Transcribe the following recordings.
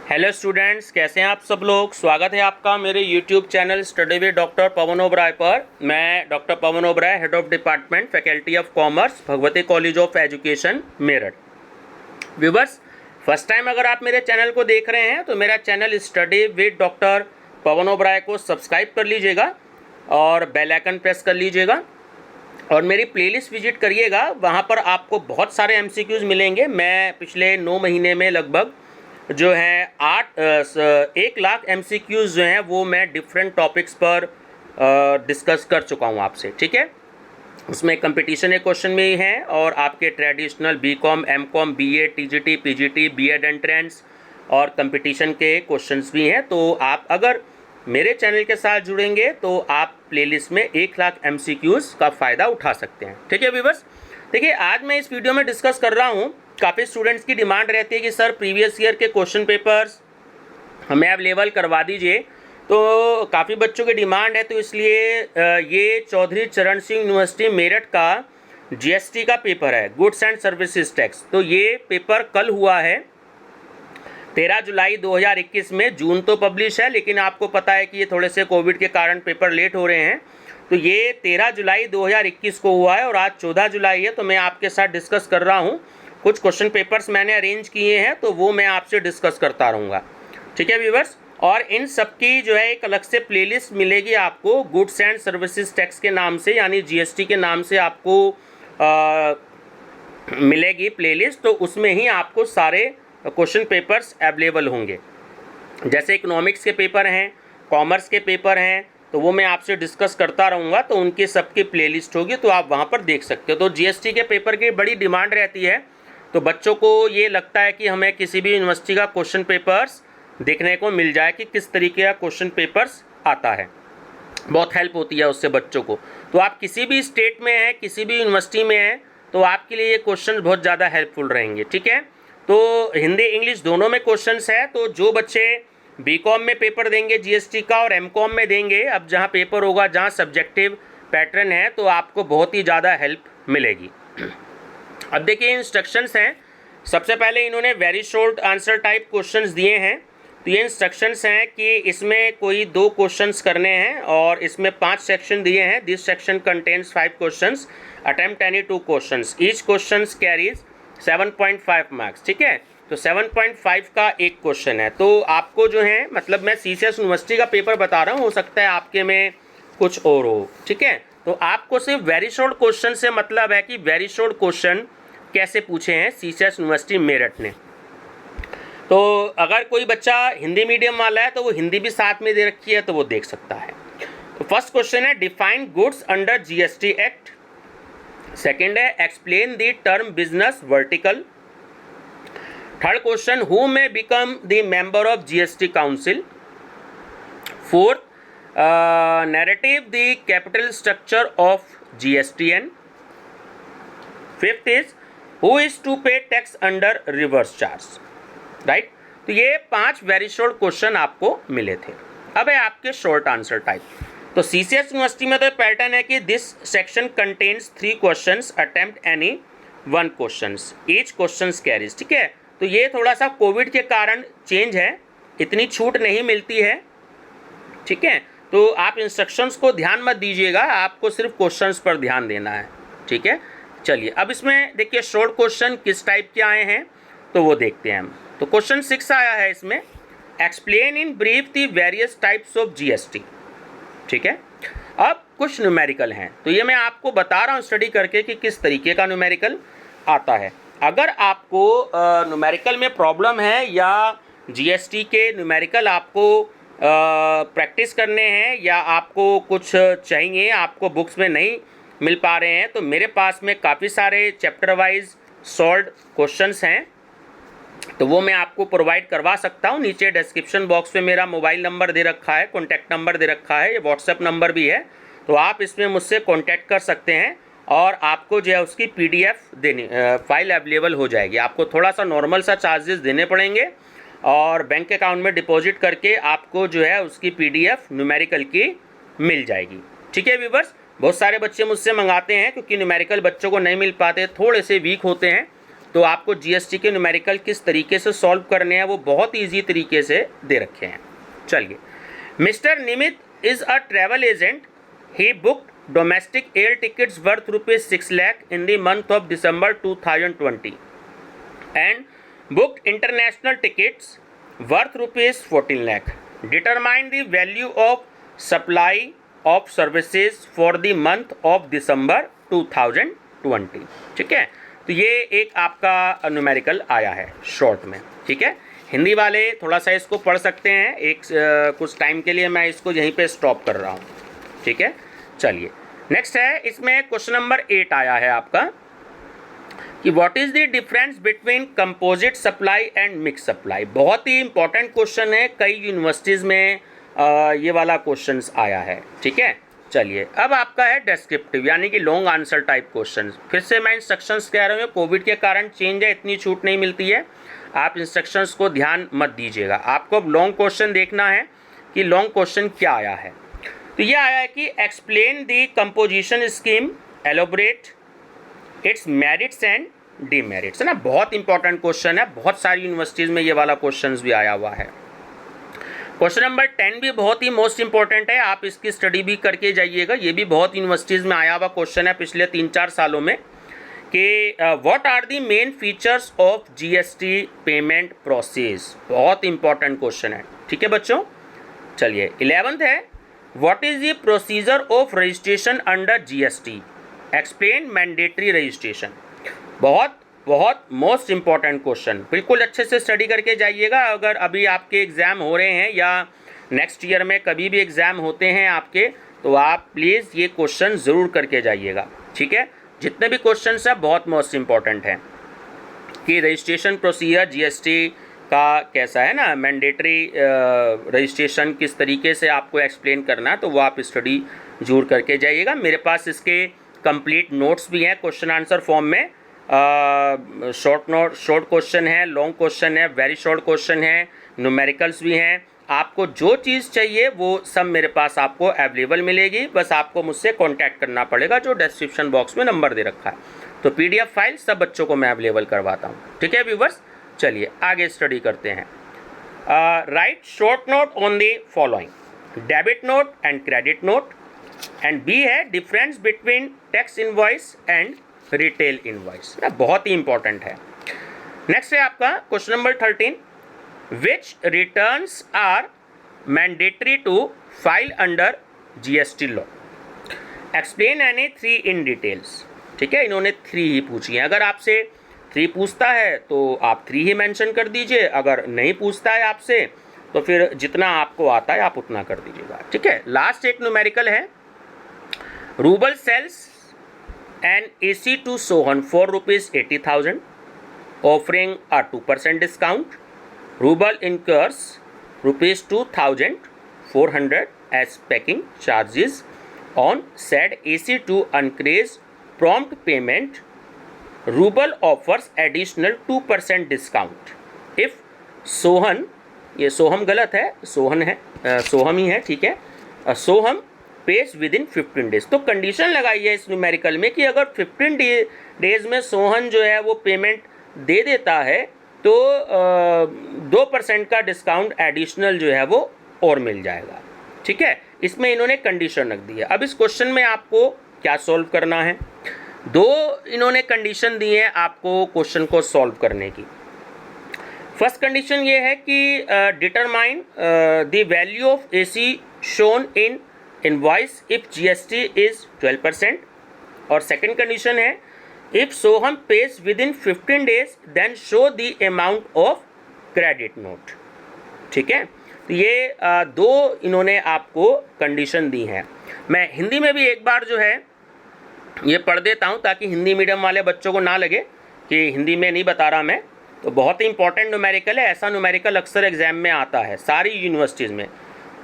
Hello students, कैसे हैं आप सब लोग। स्वागत है आपका मेरे YouTube channel study with doctor Pawan Oberoi पर। मैं doctor Pawan Oberoi, head of department faculty of commerce, Bhagwati college of education, Meerut. Viewers, first time अगर आप मेरे चैनल को देख रहे हैं तो मेरा channel study with doctor Pawan Oberoi को सब्सक्राइब कर लीजिएगा और बेल आइकन प्रेस कर लीजिएगा और मेरी प्लेलिस्ट विजिट करिएगा। वहाँ पर आपको बहुत सारे MCQs मिलेंगे। मैं पिछले 9 महीने में लगभग जो है 1 लाख MCQs जो हैं वो मैं डिफरेंट टॉपिक्स पर डिस्कस कर चुका हूँ आपसे। ठीक है, उसमें कंपटीशन के क्वेश्चन भी हैं और आपके traditional BCom, MCom, BA, TGT, PGT, B.Ed entrance और कंपटीशन के क्वेश्चंस भी हैं। तो आप अगर मेरे चैनल के साथ जुड़ेंगे तो आप प्लेलिस्ट में 1 लाख MCQs का फ़ायदा उठा सकते हैं। ठीक है व्यूअर्स, देखिए आज मैं इस वीडियो में डिस्कस कर रहा हूँ, काफ़ी स्टूडेंट्स की डिमांड रहती है कि सर प्रीवियस ईयर के क्वेश्चन पेपर्स हमें अवेलेबल करवा दीजिए। तो काफ़ी बच्चों की डिमांड है, तो इसलिए ये चौधरी चरण सिंह यूनिवर्सिटी मेरठ का GST का पेपर है, गुड्स एंड सर्विसेज टैक्स। तो ये पेपर कल हुआ है 13 जुलाई 2021 में। जून तो पब्लिश है, लेकिन आपको पता है कि ये थोड़े से कोविड के कारण पेपर लेट हो रहे हैं। तो ये 13 जुलाई 2021 को हुआ है और आज 14 जुलाई है। तो मैं आपके साथ डिस्कस कर रहा हूँ, कुछ क्वेश्चन पेपर्स मैंने अरेंज किए हैं तो वो मैं आपसे डिस्कस करता रहूँगा। ठीक है व्यूअर्स, और इन सब की जो है एक अलग से प्लेलिस्ट मिलेगी आपको गुड्स एंड सर्विसेज टैक्स के नाम से, यानी GST के नाम से आपको मिलेगी प्लेलिस्ट। तो उसमें ही आपको सारे क्वेश्चन पेपर्स अवेलेबल होंगे। जैसे इकोनॉमिक्स के पेपर हैं, कॉमर्स के पेपर हैं, तो वो मैं आपसे डिस्कस करता रहूँगा। तो उनकी सबकी प्लेलिस्ट होगी, तो आप वहाँ पर देख सकते हो। तो GST के पेपर की बड़ी डिमांड रहती है, तो बच्चों को ये लगता है कि हमें किसी भी यूनिवर्सिटी का क्वेश्चन पेपर्स देखने को मिल जाए कि किस तरीके का क्वेश्चन पेपर्स आता है। बहुत हेल्प होती है उससे बच्चों को। तो आप किसी भी स्टेट में हैं, किसी भी यूनिवर्सिटी में हैं, तो आपके लिए ये क्वेश्चन बहुत ज़्यादा हेल्पफुल रहेंगे। ठीक है, तो हिंदी इंग्लिश दोनों में क्वेश्चंस है। तो जो बच्चे BCom में पेपर देंगे GST का और MCom में देंगे, अब जहाँ पेपर होगा जहाँ सब्जेक्टिव पैटर्न है, तो आपको बहुत ही ज़्यादा हेल्प मिलेगी। अब देखिए इंस्ट्रक्शंस हैं। सबसे पहले इन्होंने very short answer type questions दिए हैं। तो ये इंस्ट्रक्शंस हैं कि इसमें कोई 2 क्वेश्चंस करने हैं और इसमें 5 सेक्शन दिए हैं। This section contains 5 questions, attempt any 2 questions, each questions carries 7.5 marks. ठीक है, तो 7.5 का एक क्वेश्चन है। तो आपको जो है, मतलब मैं CCS यूनिवर्सिटी का पेपर बता रहा हूँ, हो सकता है आपके में कुछ और हो। ठीक है, तो आपको सिर्फ वेरी शॉर्ट क्वेश्चन से मतलब है कि वेरी शॉर्ट क्वेश्चन कैसे पूछे हैं CCS यूनिवर्सिटी मेरठ ने। तो अगर कोई बच्चा हिंदी मीडियम वाला है तो वो हिंदी भी साथ में दे रखी है, तो वो देख सकता है। तो फर्स्ट क्वेश्चन है define goods under GST act. Second है explain the term business vertical. Third question who may become the member of GST council. Fourth narrative the capital structure of GSTN। Fifth is who is to pay tax under reverse charge. Right, तो ये 5 very short question आपको मिले थे। अब है आपके short answer type. तो CCS university में तो पैटर्न है कि this section contains 3 questions, attempt any 1 questions, each questions carries. ठीक है, तो ये थोड़ा सा कोविड के कारण चेंज है, इतनी छूट नहीं मिलती है। ठीक है, तो आप इंस्ट्रक्शंस को ध्यान मत दीजिएगा, आपको सिर्फ क्वेश्चंस पर ध्यान देना है। ठीक है, चलिए अब इसमें देखिए शॉर्ट क्वेश्चन किस टाइप के आए हैं, तो वो देखते हैं हम। तो क्वेश्चन 6 आया है इसमें, explain in brief the various types of GST। ठीक है, अब कुछ न्यूमेरिकल हैं, तो ये मैं आपको बता रहा हूँ स्टडी करके कि किस तरीके का न्यूमेरिकल आता है। अगर आपको न्यूमेरिकल में प्रॉब्लम है या GST के न्यूमेरिकल आपको प्रैक्टिस करने हैं या आपको कुछ चाहिए, आपको बुक्स में नहीं मिल पा रहे हैं, तो मेरे पास में काफ़ी सारे चैप्टर वाइज सॉल्व्ड क्वेश्चंस हैं, तो वो मैं आपको प्रोवाइड करवा सकता हूँ। नीचे डिस्क्रिप्शन बॉक्स में मेरा मोबाइल नंबर दे रखा है, कॉन्टैक्ट नंबर दे रखा है, ये व्हाट्सएप नंबर भी है, तो आप इसमें मुझसे कॉन्टैक्ट कर सकते हैं और आपको जो है उसकी PDF देनी फाइल अवेलेबल हो जाएगी। आपको थोड़ा सा नॉर्मल सा चार्जेस देने पड़ेंगे और बैंक अकाउंट में डिपॉजिट करके आपको जो है उसकी PDF न्यूमेरिकल की मिल जाएगी। ठीक है व्यूअर्स, बहुत सारे बच्चे मुझसे मंगाते हैं क्योंकि न्यूमेरिकल बच्चों को नहीं मिल पाते, थोड़े से वीक होते हैं, तो आपको जीएसटी के न्यूमेरिकल किस तरीके से सॉल्व करने हैं वो बहुत ईजी तरीके से दे रखे हैं। चलिए, mister Nimit is a travel agent, he booked domestic air tickets worth ₹6 lakh in the month of December 2020 and booked international tickets worth ₹14 lakh. Determine the value of supply of services for the month of December 2020. ठीक है, तो ये एक आपका numerical आया है short में। ठीक है, हिंदी वाले थोड़ा सा इसको पढ़ सकते हैं, कुछ टाइम के लिए मैं इसको यहीं पे स्टॉप कर रहा हूँ। ठीक है, चलिए नेक्स्ट है, इसमें क्वेश्चन नंबर 8 आया है आपका कि what is the difference between composite supply and mix supply. बहुत ही इंपॉर्टेंट क्वेश्चन है, कई यूनिवर्सिटीज़ में ये वाला क्वेश्चन आया है। ठीक है, चलिए अब आपका है डेस्क्रिप्टिव यानी कि लॉन्ग आंसर टाइप क्वेश्चन। फिर से मैं इंस्ट्रक्शंस कह रहा हूँ, कोविड के कारण चेंज है, इतनी छूट नहीं मिलती है, आप इंस्ट्रक्शंस को ध्यान मत दीजिएगा। आपको अब लॉन्ग क्वेश्चन देखना है कि लॉन्ग क्वेश्चन क्या आया है। तो ये आया है कि explain the composition scheme, elaborate it's merits and demerits, है ना। बहुत इंपॉर्टेंट क्वेश्चन है, बहुत सारी यूनिवर्सिटीज़ में ये वाला क्वेश्चन भी आया हुआ है। क्वेश्चन नंबर 10 भी बहुत ही मोस्ट इंपॉर्टेंट है, आप इसकी स्टडी भी करके जाइएगा। ये भी बहुत यूनिवर्सिटीज़ में आया हुआ क्वेश्चन है पिछले 3-4 सालों में कि what are the main features of GST payment process. बहुत इंपॉर्टेंट क्वेश्चन है। ठीक है बच्चों, चलिए 11th है, what is the procedure of registration under GST, explain mandatory registration. बहुत बहुत मोस्ट इंपॉर्टेंट क्वेश्चन, बिल्कुल अच्छे से स्टडी करके जाइएगा। अगर अभी आपके एग्ज़ाम हो रहे हैं या नेक्स्ट ईयर में कभी भी एग्ज़ाम होते हैं आपके, तो आप प्लीज़ ये क्वेश्चन ज़रूर करके जाइएगा। ठीक है, जितने भी क्वेश्चन हैं बहुत मोस्ट इंपॉर्टेंट हैं कि रजिस्ट्रेशन प्रोसीजर जीएसटी का कैसा है ना, मैंडेटरी रजिस्ट्रेशन किस तरीके से आपको एक्सप्लेन करना है, तो वो आप स्टडी जरूर करके जाइएगा। मेरे पास इसके कंप्लीट नोट्स भी हैं क्वेश्चन आंसर फॉर्म में। शॉर्ट क्वेश्चन है, लॉन्ग क्वेश्चन है, वेरी शॉर्ट क्वेश्चन है, न्यूमेरिकल्स भी हैं। आपको जो चीज़ चाहिए वो सब मेरे पास आपको अवेलेबल मिलेगी, बस आपको मुझसे कांटेक्ट करना पड़ेगा, जो डिस्क्रिप्शन बॉक्स में नंबर दे रखा है। तो पीडीएफ फाइल सब बच्चों को मैं अवेलेबल करवाता हूँ। ठीक है व्यूवर्स, चलिए आगे स्टडी करते हैं। Write short note on the following, debit note and credit note. And B है difference between tax invoice and retail invoice, बहुत ही इंपॉर्टेंट है। नेक्स्ट है आपका question number 13, which returns are mandatory to file under GST law, explain any 3 in details. ठीक है, इन्होंने 3 ही पूछी है। अगर आपसे 3 पूछता है तो आप 3 ही मेंशन कर दीजिए, अगर नहीं पूछता है आपसे तो फिर जितना आपको आता है आप उतना कर दीजिएगा। ठीक है, लास्ट एक न्यूमेरिकल है, Rubal sells an AC to Sohan for ₹80,000, offering a 2% discount. Ruble incurs ₹2,400 as packing charges on said AC to encourage prompt payment. Ruble offers additional 2% discount if Sohan, ये सोहम गलत है, सोहन है, सोहम ही है। ठीक है, सोहम पेज विद इन 15 डेज। तो condition लगाई है इस न्यूमेरिकल में कि अगर 15 डेज में सोहन जो है वो पेमेंट दे देता है तो 2% का डिस्काउंट एडिशनल जो है वो और मिल जाएगा। ठीक है, इसमें इन्होंने कंडीशन रख दी है। अब इस क्वेश्चन में आपको क्या सॉल्व करना है, 2 इन्होंने कंडीशन दी है आपको क्वेश्चन को सॉल्व करने की। फर्स्ट कंडीशन ये है कि determine the value of AC shown in invoice if GST is 12%, और सेकंड कंडीशन है if Soham pays within 15 days then show the amount of credit note. ठीक है, तो ये 2 इन्होंने आपको कंडीशन दी है। मैं हिंदी में भी एक बार जो है ये पढ़ देता हूँ ताकि हिंदी मीडियम वाले बच्चों को ना लगे कि हिंदी में नहीं बता रहा मैं। तो बहुत ही इंपॉर्टेंट न्यूमेरिकल है, ऐसा न्यूमेरिकल अक्सर एग्जाम में आता है सारी यूनिवर्सिटीज़ में।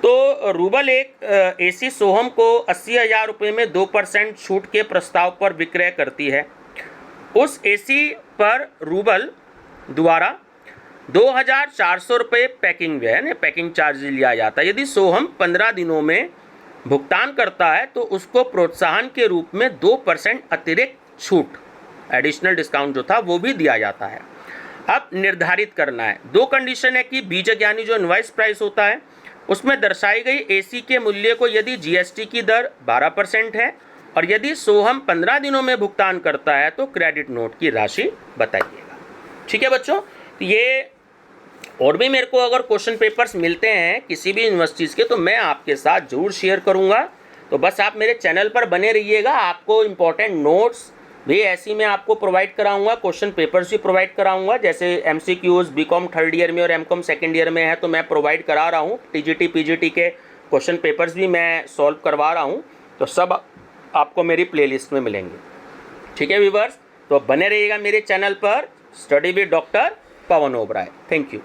तो रूबल एक एसी सोहम को 80,000 रुपये में 2% छूट के प्रस्ताव पर विक्रय करती है। उस एसी पर रूबल द्वारा 2,400 रुपये पैकिंग जो है ना, पैकिंग चार्ज लिया जाता है। यदि सोहम 15 दिनों में भुगतान करता है तो उसको प्रोत्साहन के रूप में 2% अतिरिक्त छूट एडिशनल डिस्काउंट जो था वो भी दिया जाता है। अब निर्धारित करना है, 2 कंडीशन है कि बीजज्ञानी जो इनवॉइस प्राइस होता है उसमें दर्शाई गई एसी के मूल्य को यदि जीएसटी की दर 12% है और यदि सोहम 15 दिनों में भुगतान करता है तो क्रेडिट नोट की राशि बताइएगा। ठीक है बच्चों, तो ये और भी मेरे को अगर क्वेश्चन पेपर्स मिलते हैं किसी भी यूनिवर्सिटीज़ के तो मैं आपके साथ जरूर शेयर करूंगा। तो बस आप मेरे चैनल पर बने रहिएगा, आपको इम्पोर्टेंट नोट्स भी ऐसी मैं आपको प्रोवाइड कराऊंगा, क्वेश्चन पेपर्स भी प्रोवाइड कराऊंगा। जैसे एमसीक्यूज बीकॉम थर्ड ईयर में और एमकॉम सेकंड ईयर में है तो मैं प्रोवाइड करा रहा हूँ, टीजीटी पीजीटी के क्वेश्चन पेपर्स भी मैं सॉल्व करवा रहा हूँ, तो सब आपको मेरी प्लेलिस्ट में मिलेंगे। ठीक है व्यूअर्स, तो बने रहिएगा मेरे चैनल पर study with doctor Pawan Oberoi. Thank you.